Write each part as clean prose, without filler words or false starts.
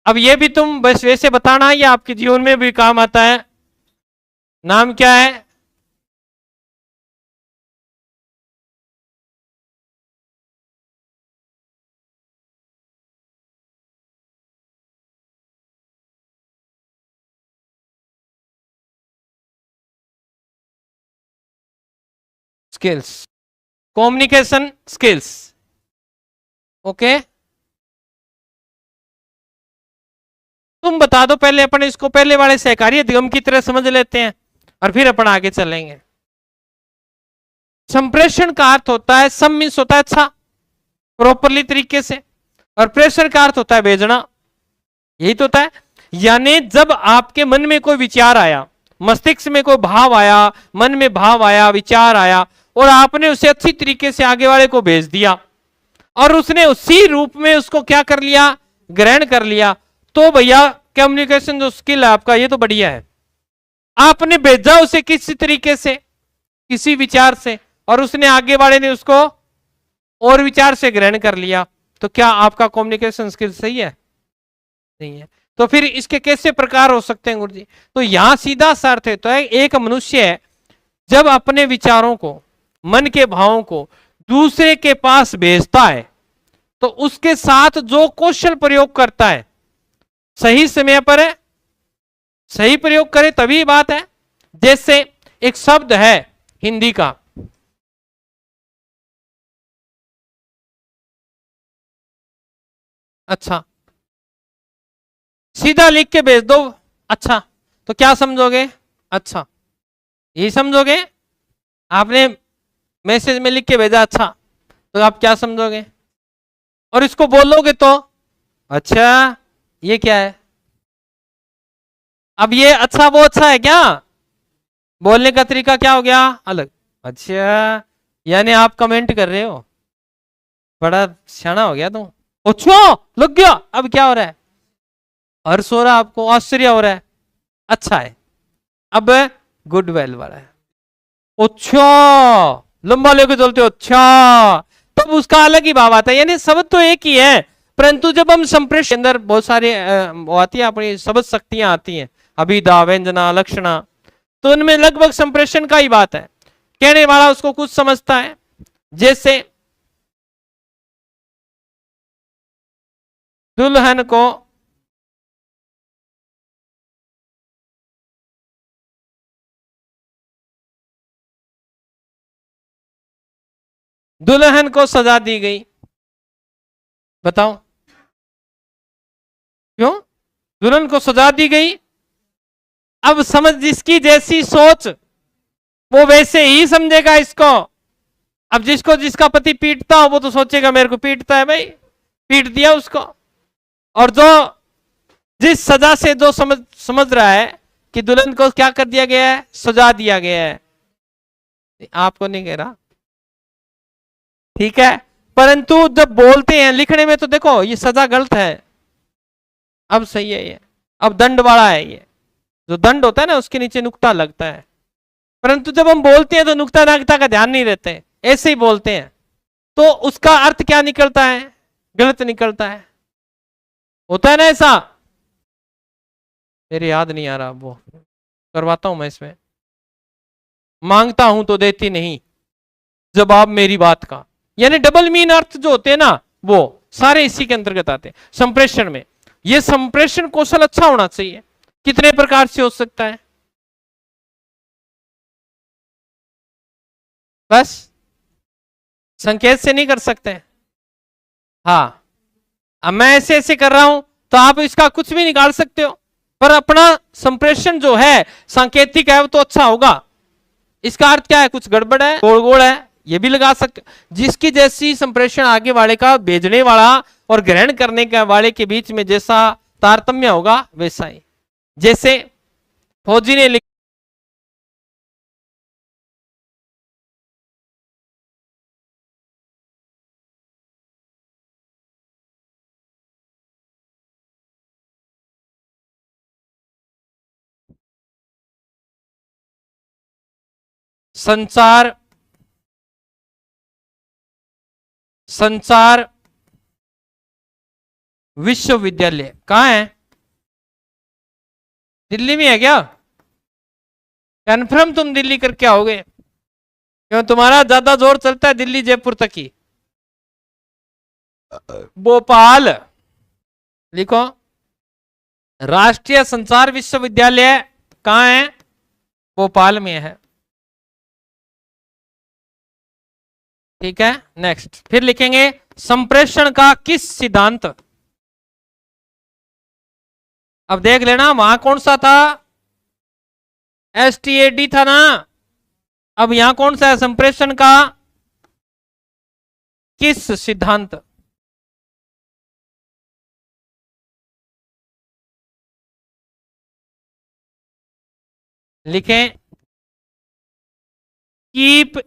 अब ये भी तुम बस वैसे बताना, ये आपके जीवन में भी काम आता है। नाम क्या है? Skills, communication skills. ओके, तुम बता दो पहले, अपन इसको पहले वाले सहकारी अधिगम की तरह समझ लेते हैं और फिर अपन आगे चलेंगे। संप्रेषण का अर्थ होता है, सम मीन्स होता है अच्छा, प्रॉपरली तरीके से, और प्रेषण का अर्थ होता है भेजना। यही तो होता है। यानी जब आपके मन में कोई विचार आया, मस्तिष्क में कोई भाव आया, मन में भाव आया, विचार आया, और आपने उसे अच्छी तरीके से आगे वाले को भेज दिया और उसने उसी रूप में उसको क्या कर लिया, ग्रहण कर लिया, तो भैया कम्युनिकेशन जो स्किल है आपका, ये तो बढ़िया है। आपने भेजा उसे किसी तरीके से, किसी विचार से, और उसने आगे वाले ने उसको और विचार से ग्रहण कर लिया, तो क्या आपका कम्युनिकेशन स्किल सही है? नहीं है। तो फिर इसके कैसे प्रकार हो सकते हैं गुरुजी? तो यहां सीधा सा अर्थ है, तो एक मनुष्य है जब अपने विचारों को, मन के भावों को दूसरे के पास भेजता है, तो उसके साथ जो कौशल प्रयोग करता है, सही समय पर है, सही प्रयोग करे तभी बात है। जैसे एक शब्द है हिंदी का, अच्छा, सीधा लिख के भेज दो अच्छा, तो क्या समझोगे? अच्छा, यही समझोगे? आपने मैसेज में लिख के भेजा अच्छा, तो आप क्या समझोगे? और इसको बोलोगे तो अच्छा, ये क्या है? अब ये अच्छा वो अच्छा है क्या? बोलने का तरीका क्या हो गया? अलग। अच्छा, यानी आप कमेंट कर रहे हो, बड़ा सियाना हो गया तुम। अच्छा, लग गया। अब क्या हो रहा है? हर्ष हो रहा है आपको, आश्चर्य हो रहा है, अच्छा है। अब गुडविल वाला है, अच्छा, लंबा लेके चलते हो, अच्छा, तब उसका अलग ही भाव आता है। यानी शब्द तो एक ही है, परंतु जब हम संप्रेषण के अंदर बहुत सारे वो आती है, अपनी शब्द शक्तियां आती हैं, अभिधा, व्यंजना, लक्षणा, तो उनमें लगभग संप्रेषण का ही बात है। कहने वाला उसको कुछ समझता है। जैसे दुल्हन को दुल्हन को सजा दी गई, बताओ क्यों दुल्हन को सजा दी गई? अब समझ, जिसकी जैसी सोच वो वैसे ही समझेगा इसको। अब जिसको जिसका पति पीटता हो वो तो सोचेगा मेरे को पीटता है भाई, पीट दिया उसको। और जो जिस सजा से जो समझ रहा है कि दुल्हन को क्या कर दिया गया है, सजा दिया गया है, आपको नहीं कह रहा, ठीक है, परंतु जब बोलते हैं लिखने में तो देखो ये सजा गलत है, अब सही है ये, अब दंड वाला है ये, जो दंड होता है ना उसके नीचे नुक्ता लगता है, परंतु जब हम बोलते हैं तो नुक्ता नाकता का ध्यान नहीं रहते, ऐसे ही बोलते हैं, तो उसका अर्थ क्या निकलता है? गलत निकलता है, होता है ना ऐसा? मेरे याद नहीं आ रहा, वो करवाता हूं मैं इसमें। मांगता हूं तो देती नहीं, जवाब मेरी बात का, यानी डबल मीन अर्थ जो होते हैं ना, वो सारे इसी के अंतर्गत आते हैं संप्रेषण में। ये संप्रेषण कौशल अच्छा होना चाहिए। कितने प्रकार से हो सकता है? बस संकेत से नहीं कर सकते। हाँ, अब मैं ऐसे ऐसे कर रहा हूं तो आप इसका कुछ भी निकाल सकते हो, पर अपना संप्रेषण जो है सांकेतिक है वो तो अच्छा होगा। इसका अर्थ क्या है? कुछ गड़बड़ है, गोड़ गोड़ है, ये भी लगा सकते। जिसकी जैसी संप्रेषण आगे वाले का, भेजने वाला और ग्रहण करने का वाले के बीच में जैसा तारतम्य होगा वैसा ही। जैसे फौजी ने संचार संचार विश्वविद्यालय कहाँ है? दिल्ली में है क्या? कन्फर्म तुम दिल्ली करके आओगे? क्यों तुम्हारा ज्यादा जोर चलता है दिल्ली जयपुर तक ही? भोपाल लिखो। राष्ट्रीय संचार विश्वविद्यालय कहां है? भोपाल में है। ठीक है, नेक्स्ट फिर लिखेंगे संप्रेषण का किस सिद्धांत। अब देख लेना वहां कौन सा था, STAD था ना। अब यहां कौन सा है? संप्रेषण का किस सिद्धांत। लिखें keep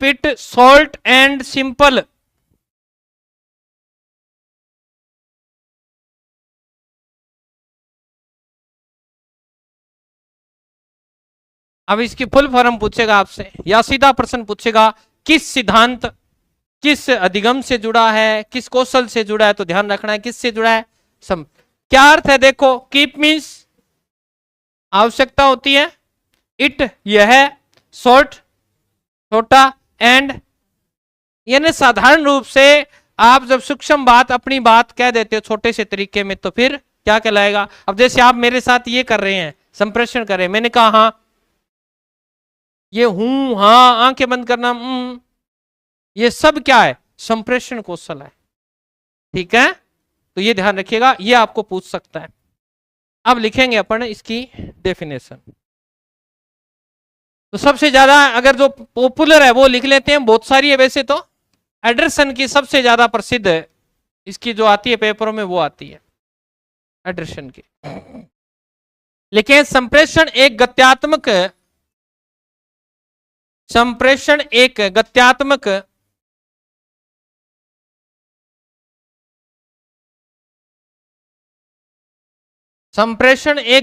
it short and simple. अब इसकी फुल फॉर्म पूछेगा आपसे या सीधा प्रश्न पूछेगा किस सिद्धांत किस अधिगम से जुड़ा है, किस कौशल से जुड़ा है, तो ध्यान रखना है किससे जुड़ा है। क्या अर्थ है? देखो कीप मीन्स आवश्यकता होती है, इट यह है, शॉर्ट छोटा, एंड यानी साधारण रूप से आप जब सूक्ष्म बात अपनी बात कह देते हो छोटे से तरीके में तो फिर क्या कहलाएगा। अब जैसे आप मेरे साथ ये कर रहे हैं, संप्रेषण कर रहे हैं, मैंने कहा हाँ, ये हूं हाँ, आंखें बंद करना, ये सब क्या है? संप्रेषण कौशल है। ठीक है, तो ये ध्यान रखिएगा, ये आपको पूछ सकता है। अब लिखेंगे अपन इसकी डेफिनेशन। तो सबसे ज्यादा अगर जो पॉपुलर है वो लिख लेते हैं, बहुत सारी है वैसे तो। एंडरसन की सबसे ज्यादा प्रसिद्ध है, इसकी जो आती है पेपरों में वो आती है एंडरसन की। लिखें संप्रेषण एक गत्यात्मक संप्रेषण एक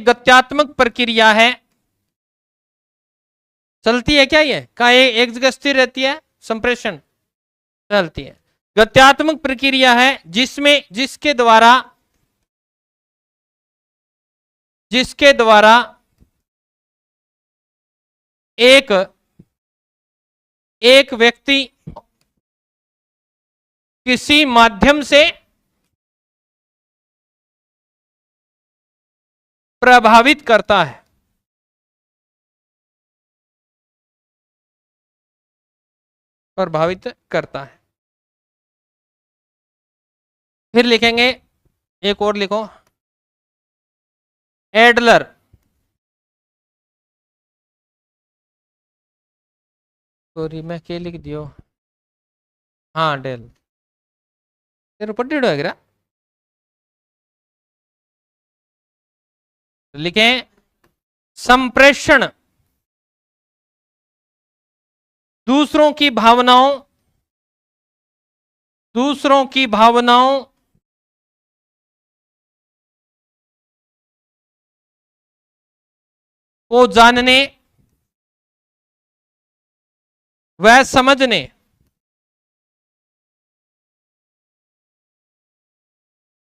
गत्यात्मक प्रक्रिया है। चलती है क्या? ये का एक जगह स्थिर रहती है? संप्रेषण चलती है। गत्यात्मक प्रक्रिया है जिसके द्वारा एक व्यक्ति किसी माध्यम से प्रभावित करता है। फिर लिखेंगे एक और लिखो, एडलर सॉरी मैं क्या लिख दियो, हाँ डेल तेरे पट्टी वगैरह लिखें संप्रेषण दूसरों की भावनाओं को जानने व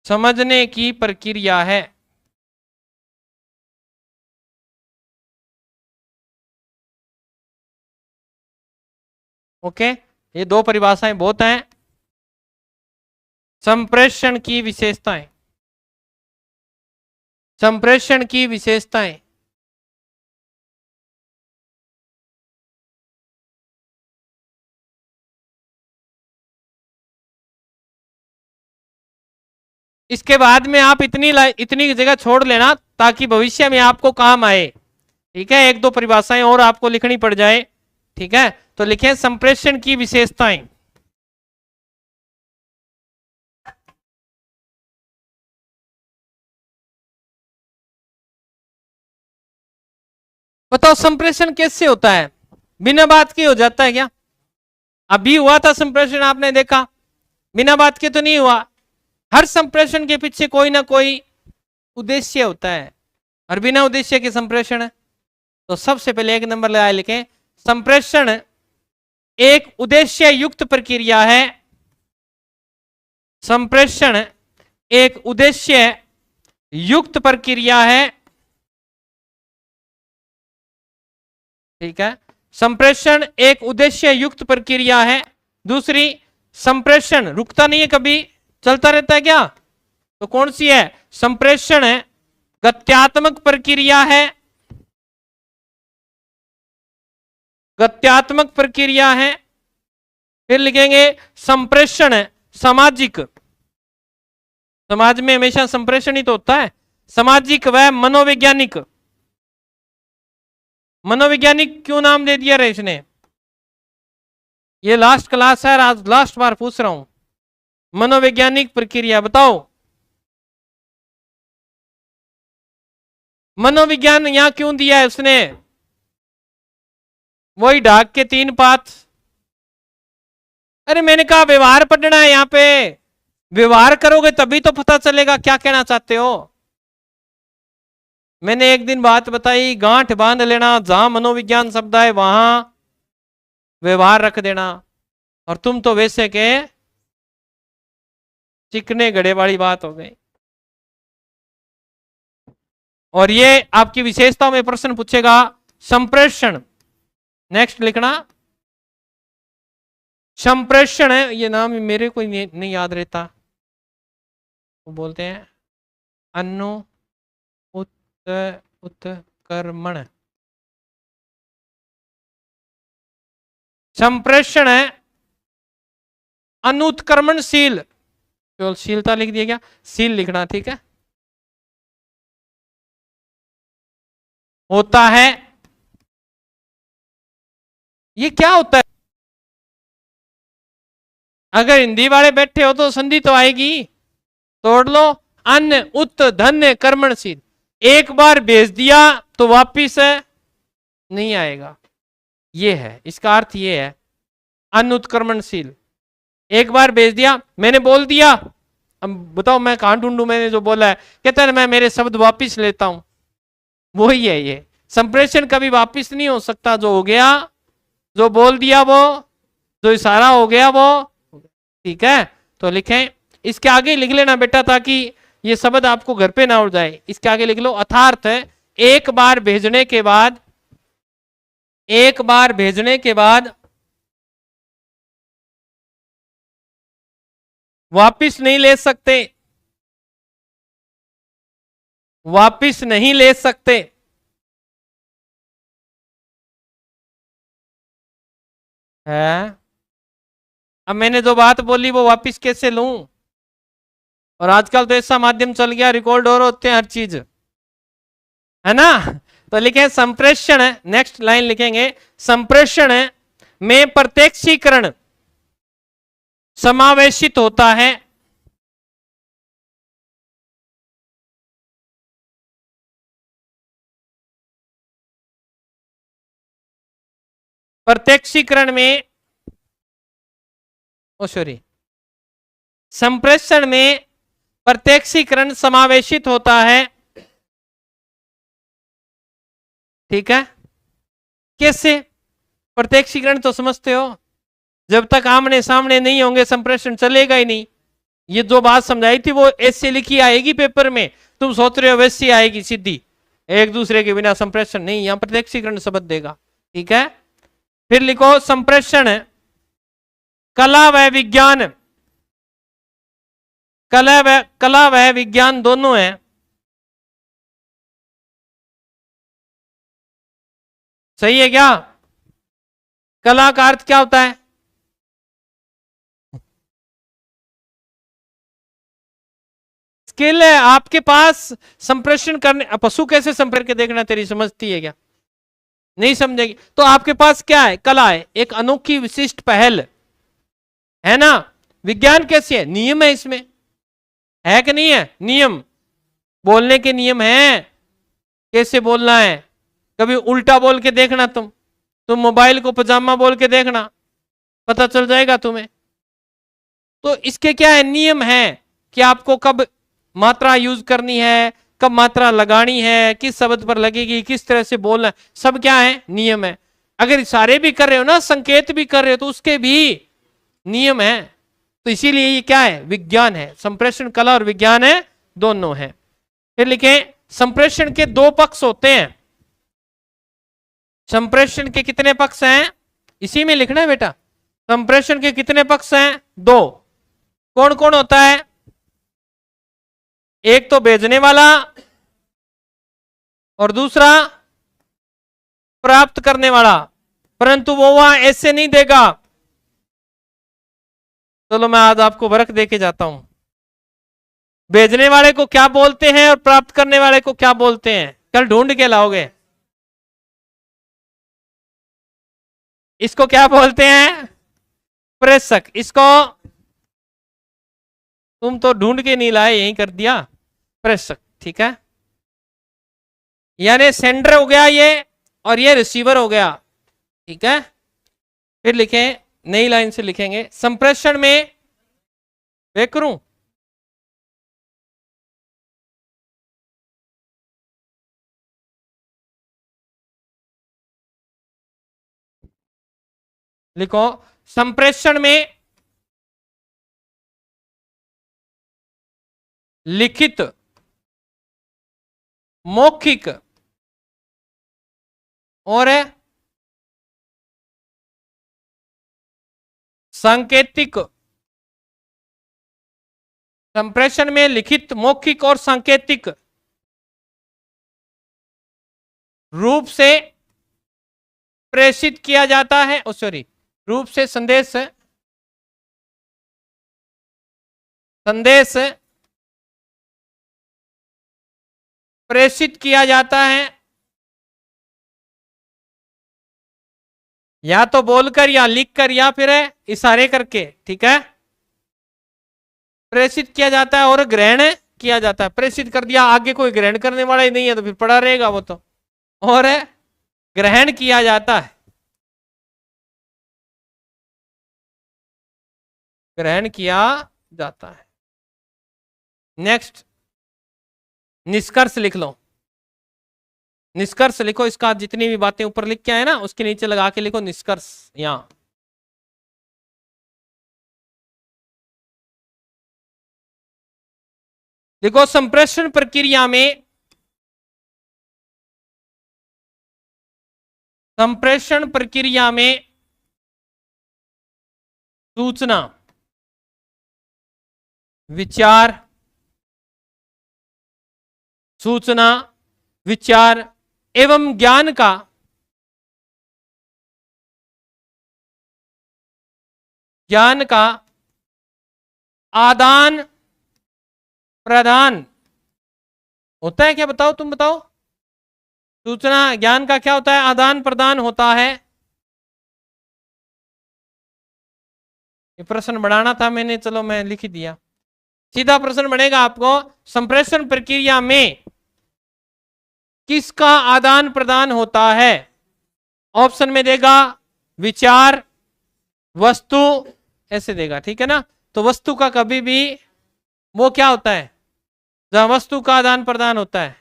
समझने की प्रक्रिया है। ओके, ये दो परिभाषाएं बहुत हैं। संप्रेषण की विशेषताएं इसके बाद में आप इतनी जगह छोड़ लेना ताकि भविष्य में आपको काम आए। ठीक है, एक दो परिभाषाएं और आपको लिखनी पड़ जाए। ठीक है, तो लिखें संप्रेषण की विशेषताएं। बताओ संप्रेषण कैसे होता है? बिना बात के हो जाता है क्या? अभी हुआ था संप्रेषण, आपने देखा, बिना बात के तो नहीं हुआ। हर संप्रेषण के पीछे कोई ना कोई उद्देश्य होता है, और बिना उद्देश्य के संप्रेषण है। तो सबसे पहले एक नंबर लगाए लिखें, संप्रेषण एक उद्देश्य युक्त प्रक्रिया है। संप्रेषण एक उद्देश्य युक्त प्रक्रिया है, ठीक है। संप्रेषण एक उद्देश्य युक्त प्रक्रिया है। दूसरी, संप्रेषण रुकता नहीं है, कभी चलता रहता है क्या? तो कौन सी है? संप्रेषण है गत्यात्मक प्रक्रिया है, गत्यात्मक प्रक्रिया है। फिर लिखेंगे संप्रेषण है सामाजिक, समाज में हमेशा संप्रेषण ही तो होता है। सामाजिक व मनोवैज्ञानिक, मनोवैज्ञानिक क्यों नाम दे दिया रे इसने? ये लास्ट क्लास है, आज लास्ट बार पूछ रहा हूं। मनोवैज्ञानिक प्रक्रिया बताओ। मनोविज्ञान यहां क्यों दिया है उसने? वही ढाक के 3 पात। अरे मैंने कहा व्यवहार पढ़ना है, यहां पे व्यवहार करोगे तभी तो पता चलेगा क्या कहना चाहते हो। मैंने एक दिन बात बताई, गांठ बांध लेना, जहां मनोविज्ञान शब्द है वहां व्यवहार रख देना। और तुम तो वैसे के चिकने गड़े वाली बात हो गई। और ये आपकी विशेषताओं में प्रश्न पूछेगा संप्रेषण। नेक्स्ट लिखना संप्रेषण है, ये नाम मेरे को नहीं याद रहता। वो बोलते हैं अनु उत्क्रमण। संप्रेषण है अनुत्क्रमणशील, केवल शीलता लिख दिया गया, शील लिखना, ठीक है। होता है, ये क्या होता है? अगर हिंदी वाले बैठे हो तो संधि तो आएगी, तोड़ लो। अन्य उत धन्य कर्मणशील, एक बार भेज दिया तो वापिस नहीं आएगा, ये है इसका अर्थ। ये है अनुत्क्रमणशील, एक बार भेज दिया, मैंने बोल दिया, अब बताओ मैं कहां ढूंढूं? मैंने जो बोला है, कहता है मैं मेरे शब्द वापिस लेता हूं, वही है ये। संप्रेषण कभी वापिस नहीं हो सकता, जो हो गया, जो बोल दिया वो, जो इशारा हो गया वो, ठीक है। तो लिखें, इसके आगे लिख लेना बेटा, ताकि ये शब्द आपको घर पे ना उड़ जाए। इसके आगे लिख लो अर्थात एक बार भेजने के बाद, एक बार भेजने के बाद वापिस नहीं ले सकते, वापिस नहीं ले सकते। है, अब मैंने जो बात बोली वो वापिस कैसे लूं? और आजकल तो ऐसा माध्यम चल गया, रिकॉर्ड और होते हैं हर चीज, है ना। तो लिखे संप्रेषण, नेक्स्ट लाइन लिखेंगे संप्रेषण में प्रत्यक्षीकरण समावेशित होता है। प्रत्यक्षीकरण में, ओ सॉरी, संप्रेषण में प्रत्यक्षीकरण समावेशित होता है, ठीक है। कैसे? प्रत्यक्षीकरण तो समझते हो, जब तक आमने सामने नहीं होंगे संप्रेषण चलेगा ही नहीं। ये जो बात समझाई थी वो ऐसे लिखी आएगी पेपर में, तुम सोच रहे हो वैसी आएगी सीधी, एक दूसरे के बिना संप्रेषण नहीं, यहां प्रत्यक्षीकरण शब्द देगा, ठीक है। फिर लिखो संप्रेषण कला व विज्ञान, कला व विज्ञान दोनों है। सही है क्या? कला का अर्थ क्या होता है? स्किल है आपके पास संप्रेषण करने। पशु कैसे संप्रेषण के देखना, तेरी समझती है क्या? नहीं समझेगी। तो आपके पास क्या है? कला है, एक अनोखी विशिष्ट पहल है ना। विज्ञान कैसे है? नियम है, इसमें है कि नहीं है? नियम, बोलने के नियम है, कैसे बोलना है। कभी उल्टा बोल के देखना, तुम मोबाइल को पजामा बोल के देखना, पता चल जाएगा तुम्हें। तो इसके क्या है? नियम है कि आपको कब मात्रा यूज करनी है, कब मात्रा लगानी है, किस शब्द पर लगेगी, किस तरह से बोलना है, सब क्या है? नियम है। अगर इशारे भी कर रहे हो ना, संकेत भी कर रहे हो, तो उसके भी नियम है। तो इसीलिए ये क्या है? विज्ञान है। संप्रेषण कला और विज्ञान है, दोनों है। फिर लिखें संप्रेषण के दो पक्ष होते हैं। संप्रेषण के कितने पक्ष हैं, इसी में लिखना है बेटा। संप्रेषण के कितने पक्ष हैं, दो। कौन कौन होता है, एक तो भेजने वाला और दूसरा प्राप्त करने वाला, परंतु वो वहां ऐसे नहीं देगा। चलो मैं आज आपको वर्क देके जाता हूं। भेजने वाले को क्या बोलते हैं और प्राप्त करने वाले को क्या बोलते हैं, कल ढूंढ के लाओगे। इसको क्या बोलते हैं, प्रेषक। इसको तुम तो ढूंढ के नहीं लाए, यही कर दिया, प्रेषक। ठीक है, यानी सेंडर हो गया ये, और ये रिसीवर हो गया। ठीक है, फिर लिखें, नई लाइन से लिखेंगे, संप्रेषण में वे करूं, लिखो संप्रेषण में लिखित, मौखिक और सांकेतिक, संप्रेषण में लिखित, मौखिक और सांकेतिक रूप से प्रेषित किया जाता है, सॉरी, रूप से संदेश प्रेषित किया जाता है, या तो बोलकर या लिखकर या फिर इशारे करके। ठीक है, प्रेषित किया जाता है और ग्रहण किया जाता है। प्रेषित कर दिया, आगे कोई ग्रहण करने वाला ही नहीं है तो फिर पड़ा रहेगा वो तो, और ग्रहण किया जाता है, ग्रहण किया जाता है। नेक्स्ट, निष्कर्ष लिख लो। निष्कर्ष लिखो, इसका जितनी भी बातें ऊपर लिख के आए ना उसके नीचे लगा के लिखो निष्कर्ष। यहां देखो, संप्रेषण प्रक्रिया में, संप्रेषण प्रक्रिया में सूचना, विचार, सूचना, विचार एवं ज्ञान का आदान प्रदान होता है। क्या बताओ, तुम बताओ, सूचना ज्ञान का क्या होता है, आदान प्रदान होता है। ये प्रश्न बढ़ाना था मैंने, चलो मैं लिख ही दिया। सीधा प्रश्न बनेगा आपको, संप्रेषण प्रक्रिया में किसका आदान प्रदान होता है। ऑप्शन में देगा विचार, वस्तु, ऐसे देगा। ठीक है ना, तो वस्तु का कभी भी वो क्या होता है, जहां वस्तु का आदान प्रदान होता है,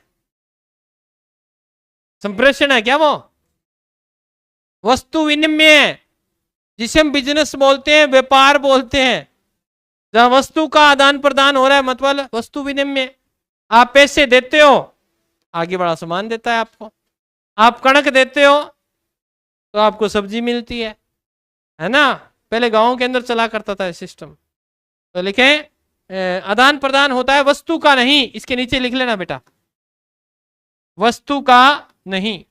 संप्रेषण है क्या वो, वस्तु विनिमय है, जिसे हम बिजनेस बोलते हैं, व्यापार बोलते हैं। जहां वस्तु का आदान प्रदान हो रहा है मतलब वस्तु विनिमय। आप पैसे देते हो, आगे बड़ा सामान देता है आपको। आप कणक देते हो तो आपको सब्जी मिलती है ना। पहले गांव के अंदर चला करता था सिस्टम। तो लिखें आदान प्रदान होता है, वस्तु का नहीं। इसके नीचे लिख लेना बेटा, वस्तु का नहीं।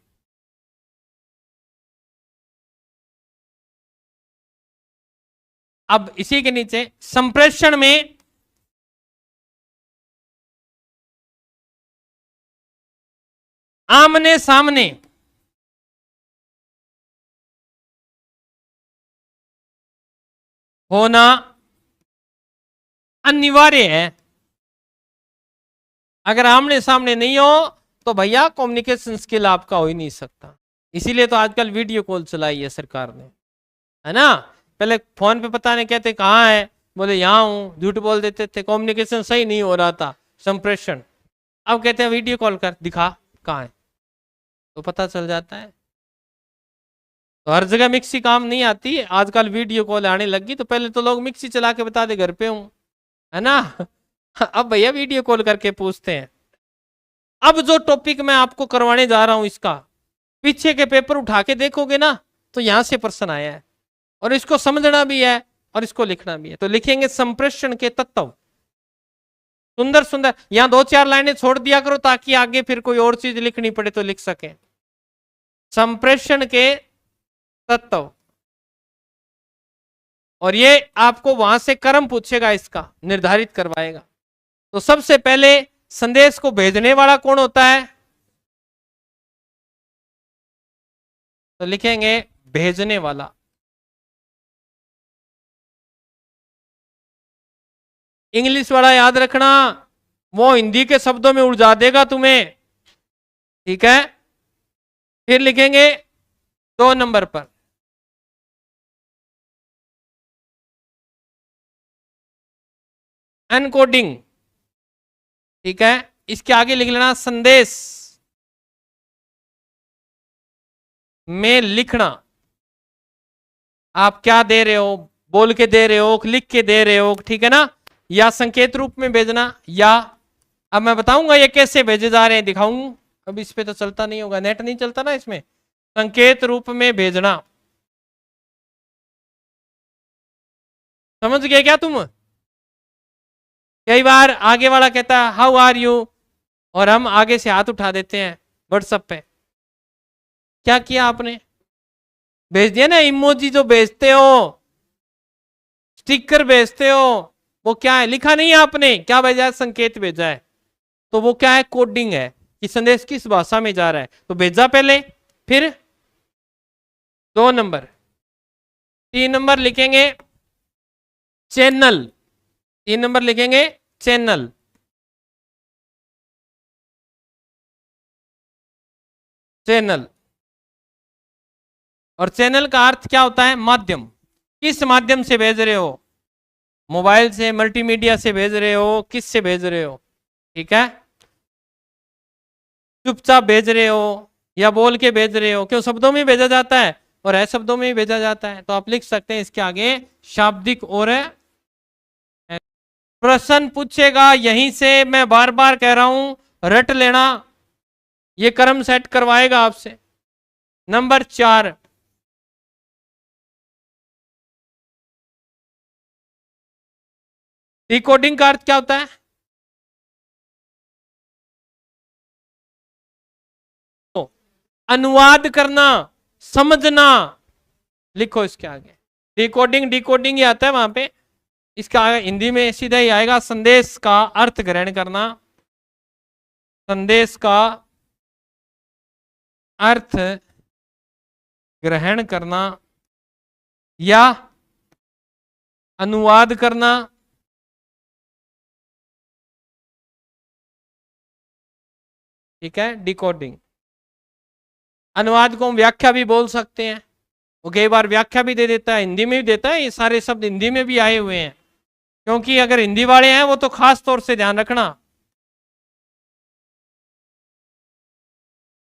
अब इसी के नीचे संप्रेषण में आमने सामने होना अनिवार्य है। अगर आमने सामने नहीं हो तो भैया कम्युनिकेशन स्किल आपका हो ही नहीं सकता। इसीलिए तो आजकल वीडियो कॉल चलाई है सरकार ने, है ना। पहले फोन पे पता नहीं कहते कहाँ है, बोले यहाँ हूं, झूठ बोल देते थे, कम्युनिकेशन सही नहीं हो रहा था, संप्रेषण। अब कहते हैं वीडियो कॉल कर दिखा कहाँ है, तो पता चल जाता है। तो हर जगह मिक्सी काम नहीं आती, आजकल वीडियो कॉल आने लगी। तो पहले तो लोग मिक्सी चला के बता दे घर पे हूं, है ना। अब भैया वीडियो कॉल करके पूछते हैं। अब जो टॉपिक मैं आपको करवाने जा रहा हूं इसका पीछे के पेपर उठा के देखोगे ना तो यहां से प्रश्न आया है और इसको समझना भी है और इसको लिखना भी है। तो लिखेंगे संप्रेषण के तत्व। सुंदर सुंदर, यहां 2-4 लाइनें छोड़ दिया करो ताकि आगे फिर कोई और चीज लिखनी पड़े तो लिख सके। संप्रेषण के तत्व, और ये आपको वहां से क्रम पूछेगा, इसका निर्धारित करवाएगा। तो सबसे पहले संदेश को भेजने वाला कौन होता है? तो लिखेंगे भेजने वाला। इंग्लिश वाला याद रखना, वो हिंदी के शब्दों में उलझा देगा तुम्हें, ठीक है। फिर लिखेंगे 2 नंबर पर एनकोडिंग, ठीक है। इसके आगे लिख लेना संदेश में लिखना। आप क्या दे रहे हो, बोल के दे रहे हो, लिख के दे रहे हो, ठीक है ना, या संकेत रूप में भेजना, या अब मैं बताऊंगा ये कैसे भेजे जा रहे हैं, दिखाऊंगा। अब इस पे तो चलता नहीं होगा, नेट नहीं चलता ना इसमें। संकेत रूप में भेजना, समझ गए क्या तुम? कई बार आगे वाला कहता है हाउ आर यू और हम आगे से हाथ उठा देते हैं व्हाट्सएप पे। क्या किया आपने? भेज दिया ना इमोजी, जो भेजते हो, स्टिकर भेजते हो, वो क्या है? लिखा नहीं है आपने, क्या भेजा है? संकेत भेजा है। तो वो क्या है? कोडिंग है कि संदेश किस भाषा में जा रहा है। तो भेजा पहले, फिर 2 नंबर। 3 नंबर लिखेंगे चैनल। 3 नंबर लिखेंगे चैनल। चैनल, और चैनल का अर्थ क्या होता है? माध्यम। किस माध्यम से भेज रहे हो? मोबाइल से, मल्टीमीडिया से भेज रहे हो, किस से भेज रहे हो, ठीक है। चुपचाप भेज रहे हो या बोल के भेज रहे हो? क्यों शब्दों में भेजा जाता है और है शब्दों में भेजा जाता है। तो आप लिख सकते हैं इसके आगे शाब्दिक और प्रश्न पूछेगा यहीं से। मैं बार बार कह रहा हूं रट लेना, ये क्रम सेट करवाएगा आपसे। नंबर 4, डिकोडिंग का अर्थ क्या होता है? तो अनुवाद करना, समझना। लिखो इसके आगे डिकोडिंग। डिकोडिंग ये आता है वहां पे, इसका आगे हिंदी में सीधा ही आएगा संदेश का अर्थ ग्रहण करना। संदेश का अर्थ ग्रहण करना या अनुवाद करना, ठीक है। डिकोडिंग, अनुवाद को हम व्याख्या भी बोल सकते हैं। वो कई बार व्याख्या भी दे देता है, हिंदी में भी देता है। ये सारे शब्द हिंदी में भी आए हुए हैं, क्योंकि अगर हिंदी वाले हैं वो तो खास तौर से ध्यान रखना,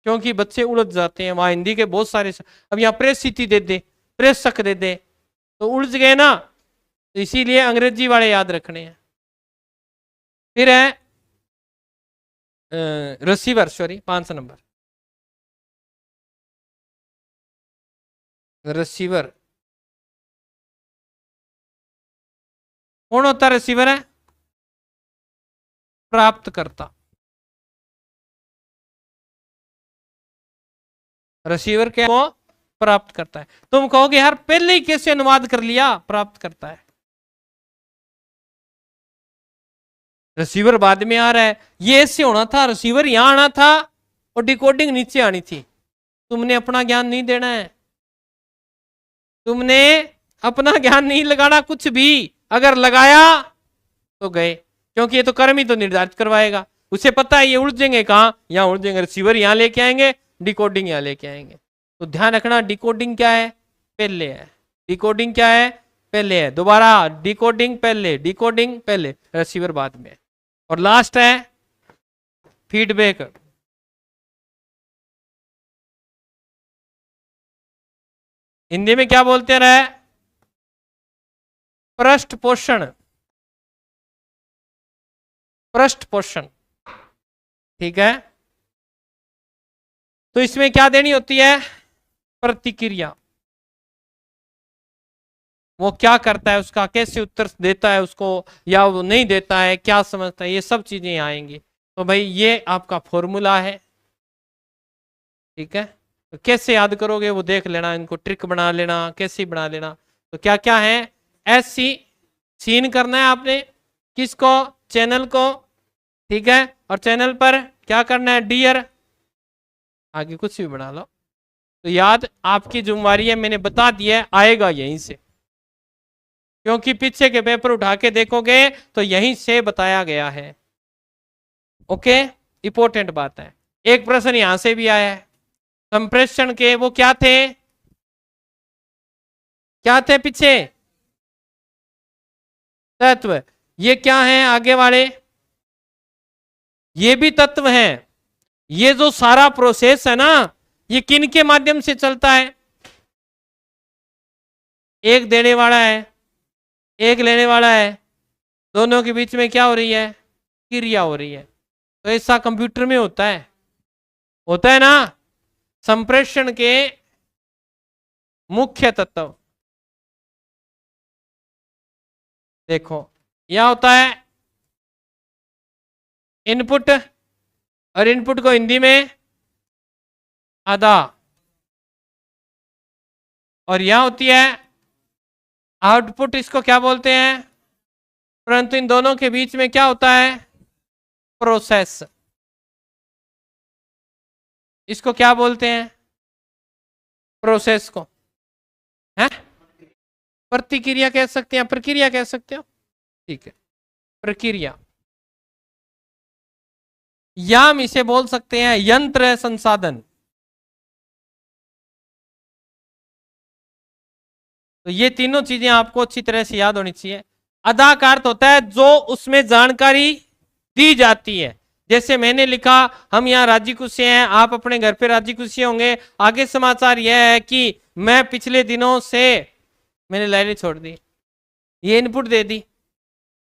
क्योंकि बच्चे उलझ जाते हैं वहां हिंदी के बहुत सारे। अब यहाँ प्रेस सिटी दे दे, प्रेषक दे दे, तो उलझ गए ना। तो इसीलिए अंग्रेजी वाले याद रखने हैं। फिर है रिसीवर, सॉरी 5 नंबर रिसीवर। कौन होता है रिसीवर? है प्राप्तकर्ता। रिसीवर क्या वो प्राप्त करता है। तुम कहोगे यार पहले ही कैसे अनुवाद कर लिया? प्राप्त करता है। रिसीवर बाद में आ रहा है, ये ऐसे होना था, रिसीवर यहां आना था और डिकोडिंग नीचे आनी थी। तुमने अपना ज्ञान नहीं देना है, तुमने अपना ज्ञान नहीं लगाना कुछ भी। अगर लगाया तो गए, क्योंकि ये तो कर्म ही तो निर्धारित करवाएगा। उसे पता है ये उलझेंगे कहां, यहां उलझेंगे। रिसीवर यहां लेके आएंगे, डिकोडिंग यहां लेके आएंगे। तो ध्यान रखना डिकोडिंग क्या है? पहले है। डिकोडिंग क्या है? पहले है। दोबारा डिकोडिंग पहले, डिकोडिंग पहले, रिसीवर बाद में। और लास्ट है फीडबैक। हिंदी में क्या बोलते रहे? पृष्ठ पोषण, पृष्ठ पोषण, ठीक है। तो इसमें क्या देनी होती है? प्रतिक्रिया। वो क्या करता है, उसका कैसे उत्तर देता है उसको, या वो नहीं देता है, क्या समझता है, ये सब चीजें आएंगी। तो भाई ये आपका फॉर्मूला है, ठीक है। तो कैसे याद करोगे वो देख लेना, इनको ट्रिक बना लेना, कैसे बना लेना। तो क्या क्या है? एससी सीन करना है आपने, किसको? चैनल को, ठीक है। और चैनल पर क्या करना है? डियर, आगे कुछ भी बना लो। तो याद आपकी जिम्मेवारी है, मैंने बता दिया है, आएगा यहीं से, क्योंकि पीछे के पेपर उठा के देखोगे तो यहीं से बताया गया है। ओके, इंपॉर्टेंट बात है। एक प्रश्न यहां से भी आया है, संप्रेषण के वो क्या थे, क्या थे पीछे? तत्व। ये क्या है आगे वाले? ये भी तत्व हैं। ये जो सारा प्रोसेस है ना, ये किन के माध्यम से चलता है? एक देने वाला है, एक लेने वाला है, दोनों के बीच में क्या हो रही है? क्रिया हो रही है। तो ऐसा कंप्यूटर में होता है, होता है ना। संप्रेषण के मुख्य तत्व देखो, यह होता है इनपुट, और इनपुट को हिंदी में आधा, और यह होती है आउटपुट, इसको क्या बोलते हैं? परंतु इन दोनों के बीच में क्या होता है? प्रोसेस। इसको क्या बोलते हैं? प्रोसेस को है प्रतिक्रिया कह सकते हैं, प्रक्रिया कह सकते हो, ठीक है, प्रक्रिया। या हम इसे बोल सकते हैं यंत्र संसाधन। तो ये तीनों चीजें आपको अच्छी तरह से याद होनी चाहिए। अदा का अर्थ होता है जो उसमें जानकारी दी जाती है। जैसे मैंने लिखा, हम यहाँ राजी खुशी हैं, आप अपने घर पे राजी खुशी होंगे। आगे समाचार यह है कि मैं पिछले दिनों से, मैंने लाइनें छोड़ दी, ये इनपुट दे दी,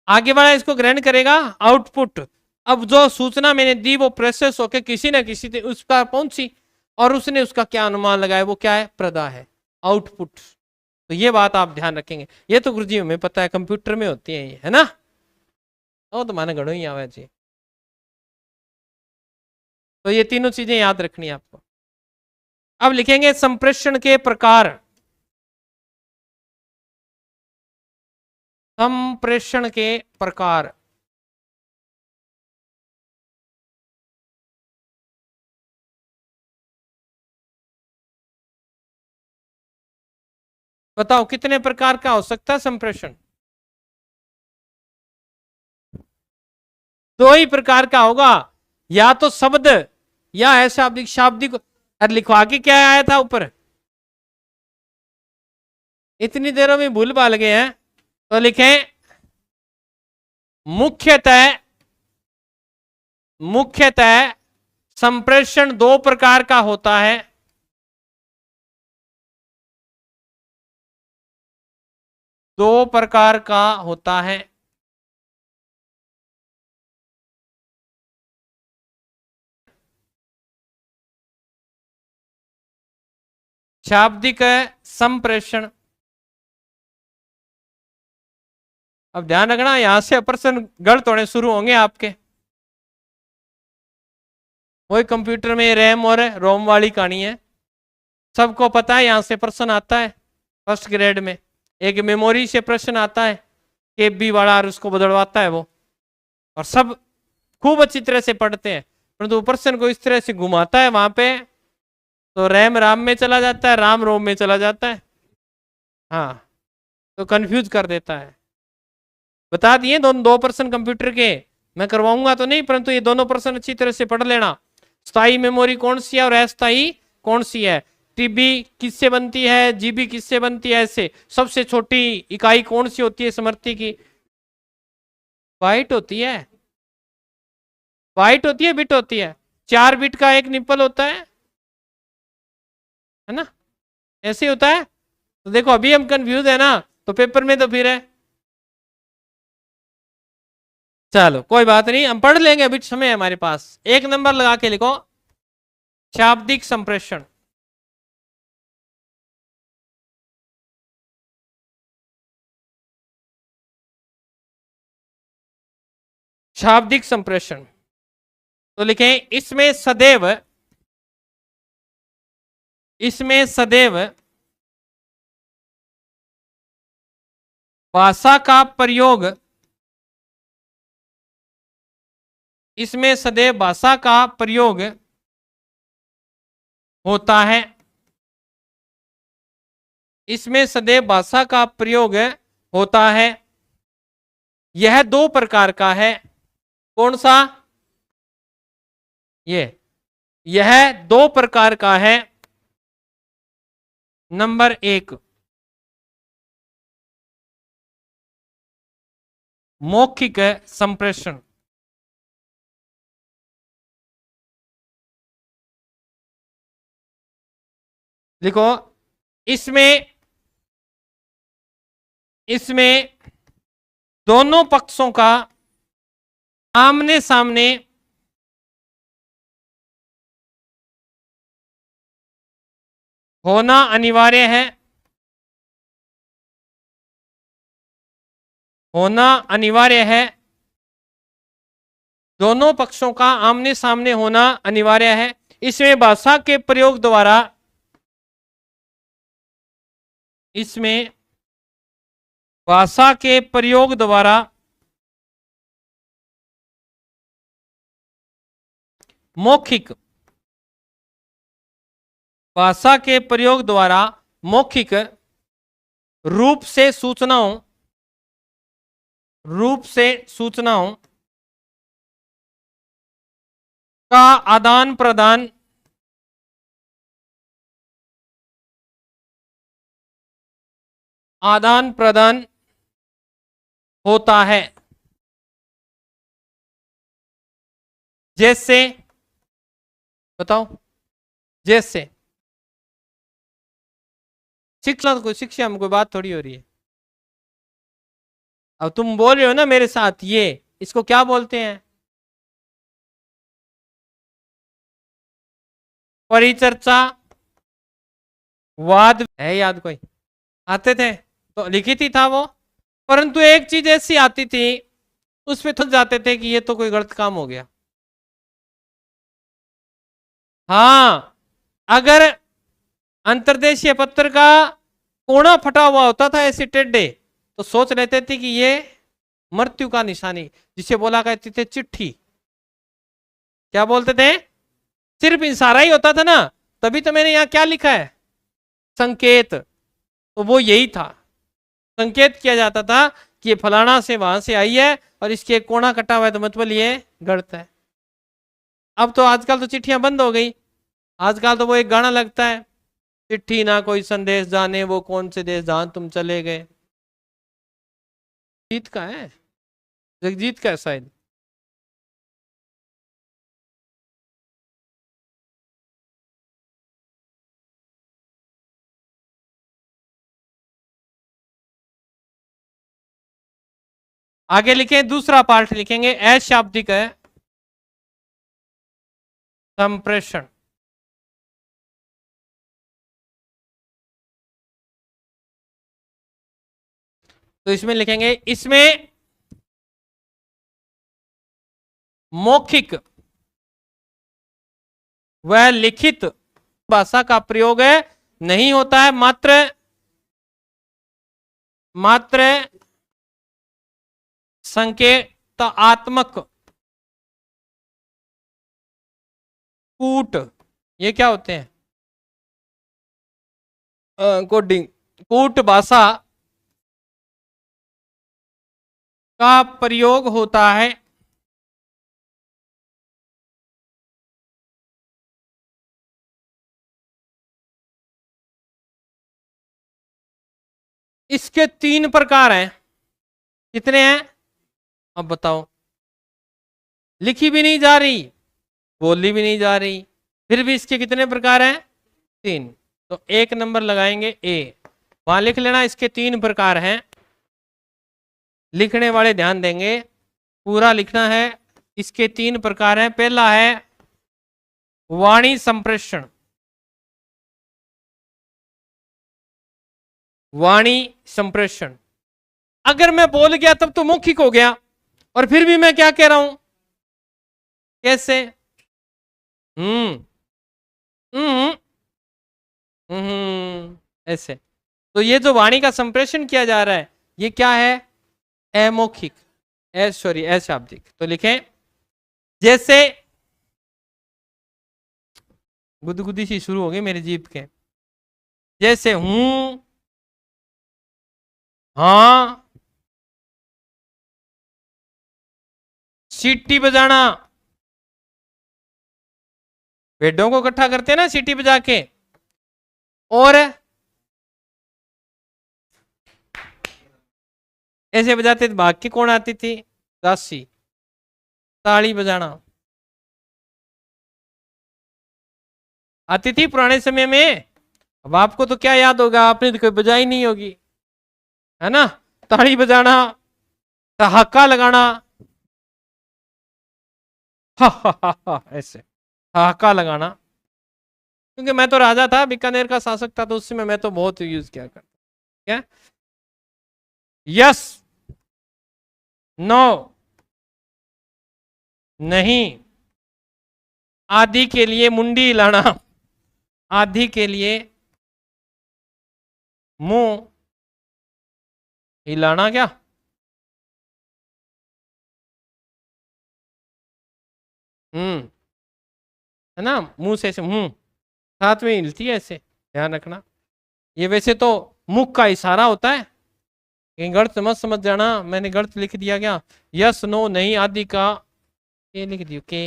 आगे वाला इसको ग्रहण करेगा, आउटपुट। अब जो सूचना मैंने दी वो प्रोसेस होकर किसी ना किसी उस पर पहुंची, और उसने उसका क्या अनुमान लगाया, वो क्या है? प्रदा है, आउटपुट। तो ये बात आप ध्यान रखेंगे। ये तो गुरुजी हमें पता है, कंप्यूटर में होती है ये, है ना। ओ तो माने घड़ो ही आवे जी। तो ये तीनों चीजें याद रखनी है आपको। अब लिखेंगे संप्रेषण के प्रकार। संप्रेषण के प्रकार, बताओ कितने प्रकार का हो सकता है संप्रेषण? दो ही प्रकार का होगा, या तो शब्द या है शाब्दिक। शाब्दिक और लिखवा के क्या आया था ऊपर? इतनी देरों में भूल भाल गए हैं। तो लिखें मुख्यतः, मुख्यतः संप्रेषण दो प्रकार का होता है। दो प्रकार का होता है। शाब्दिक संप्रेषण। अब ध्यान रखना, यहां से प्रश्न गलत होने शुरू होंगे आपके। वही कंप्यूटर में रैम और रोम वाली कहानी है, सबको पता है, यहां से प्रश्न आता है फर्स्ट ग्रेड में। एक मेमोरी से प्रश्न आता है, केबी वाला, और उसको बदलवाता है वो, और सब खूब अच्छी तरह से पढ़ते हैं। परंतु प्रश्न को इस तरह से घुमाता है वहां पे, तो रैम राम में चला जाता है, राम रोम में चला जाता है। हाँ, तो कंफ्यूज कर देता है। बता दिए दोनों, दो प्रश्न कंप्यूटर के, मैं करवाऊंगा तो नहीं, परंतु ये दोनों प्रश्न अच्छी तरह से पढ़ लेना। स्थायी मेमोरी कौन सी है और अस्थायी कौन सी है? टीबी किससे बनती है, जीबी किससे बनती है, ऐसे सबसे छोटी इकाई कौन सी होती है स्मृति की? बाइट होती है। बाइट होती है, बिट होती है? 4 बिट का एक निप्पल होता है ना, ऐसे होता है। तो देखो अभी हम कंफ्यूज है ना, तो पेपर में तो फिर है। चलो कोई बात नहीं, हम पढ़ लेंगे, अभी समय है हमारे पास। 1 नंबर लगा के लिखो। शाब्दिक संप्रेषण। शाब्दिक संप्रेषण तो लिखें इसमें सदैव भाषा का प्रयोग, इसमें सदैव भाषा का प्रयोग होता है। इसमें सदैव भाषा का प्रयोग होता है। यह दो प्रकार का है। कौन सा? यह दो प्रकार का है। नंबर 1 मौखिक संप्रेषण। देखो इसमें दोनों पक्षों का आमने सामने होना अनिवार्य है। होना अनिवार्य है। दोनों पक्षों का आमने सामने होना अनिवार्य है। इसमें भाषा के प्रयोग द्वारा, इसमें भाषा के प्रयोग द्वारा मौखिक, भाषा के प्रयोग द्वारा मौखिक रूप से सूचनाओं का आदान प्रदान होता है। जैसे बताओ, जैसे शिक्षा में कोई बात थोड़ी हो रही है। अब तुम बोल रहे हो ना मेरे साथ, इसको क्या बोलते हैं? परिचर्चा, वाद है। याद कोई आते थे तो लिखित ही था वो, परंतु एक चीज ऐसी आती थी उस पे थक जाते थे कि ये तो कोई गलत काम हो गया। हाँ, अगर अंतर्देशीय पत्र का कोना फटा हुआ होता था ऐसे टेढ़े, तो सोच लेते थे कि ये मृत्यु का निशानी, जिसे बोला करते थे चिट्ठी। क्या बोलते थे? सिर्फ इशारा ही होता था ना, तभी तो मैंने यहां क्या लिखा है, संकेत। तो वो यही था, संकेत किया जाता था कि ये फलाना से वहां से आई है और इसके कोना कटा हुआ है, तो मतलब ये गलत है। अब तो आजकल तो चिट्ठियां बंद हो गई। आजकल तो वो एक गाना लगता है, चिट्ठी ना कोई संदेश जाने, वो कौन से देश जहां तुम चले गए। जीत का है, जगजीत का है शायद। आगे लिखें, दूसरा पार्ट लिखेंगे, अशाब्दिक है संप्रेषण। तो इसमें लिखेंगे, इसमें मौखिक व लिखित भाषा का प्रयोग नहीं होता है, मात्र संकेतात्मक कूट, ये क्या होते हैं? कोडिंग, कूट भाषा का प्रयोग होता है। इसके 3 प्रकार हैं। कितने हैं अब बताओ? लिखी भी नहीं जा रही, बोली भी नहीं जा रही, फिर भी इसके कितने प्रकार हैं? 3। तो 1 नंबर लगाएंगे ए, वहां लिख लेना इसके 3 प्रकार हैं। लिखने वाले ध्यान देंगे, पूरा लिखना है। इसके 3 प्रकार हैं। पहला है वाणी संप्रेषण, वाणी संप्रेषण। अगर मैं बोल गया तब तो मौखिक हो गया, और फिर भी मैं क्या कह रहा हूं, कैसे, हम्म हम्म ऐसे। तो ये जो वाणी का संप्रेषण किया जा रहा है ये क्या है, अमौखिक, सॉरी अशाब्दिक। तो लिखें जैसे, गुदगुदी सी शुरू हो गई मेरी जीभ के, जैसे हूं, हाँ, सीटी बजाना, भेड़ों को इकट्ठा करते हैं ना सीटी बजा के, और ऐसे बजाते थे, भाग के कौन आती थी, दासी। ताली बजाना आती थी पुराने समय में। अब आपको तो क्या याद होगा, आपने तो कोई बजाई नहीं होगी, है ना। ताली बजाना, ठहाका लगाना, हा हा हा हा, ऐसे ठहाका लगाना। क्योंकि मैं तो राजा था, बीकानेर का शासक था, तो उस समय मैं तो बहुत यूज किया करता। क्या, यस, नो, नहीं, आदि के लिए मुंडी हिलाना, आदि के लिए मुंह हिलाना, क्या, है ना, मुंह से ऐसे, मुंह साथ में हिलती है ऐसे, ध्यान रखना। ये वैसे तो मुख का इशारा होता है, कहीं गलत मत समझ जाना, मैंने गलत लिख दिया क्या, यस नो नहीं आदि का के लिख दियो के,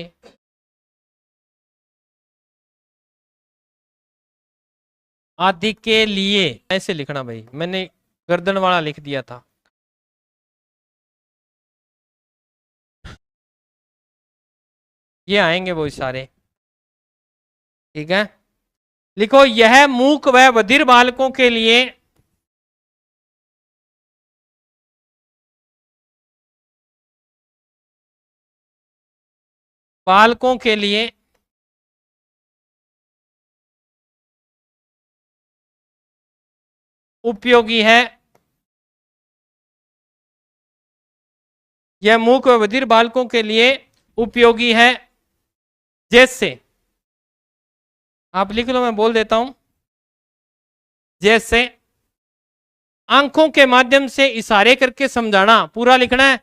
आदि के लिए ऐसे लिखना भाई, मैंने गर्दन वाला लिख दिया था। ये आएंगे वो इशारे, ठीक है। लिखो, यह मूक व बधिर बालकों के लिए, बालकों के लिए उपयोगी है। यह मूक व बधिर बालकों के लिए उपयोगी है। जैसे, आप लिख लो, मैं बोल देता हूं। जैसे आंखों के माध्यम से इशारे करके समझाना, पूरा लिखना है,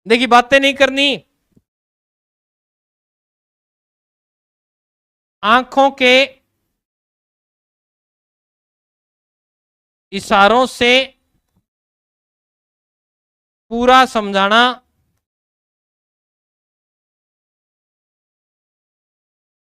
देखिए बातें नहीं करनी। आंखों के इशारों से पूरा समझाना,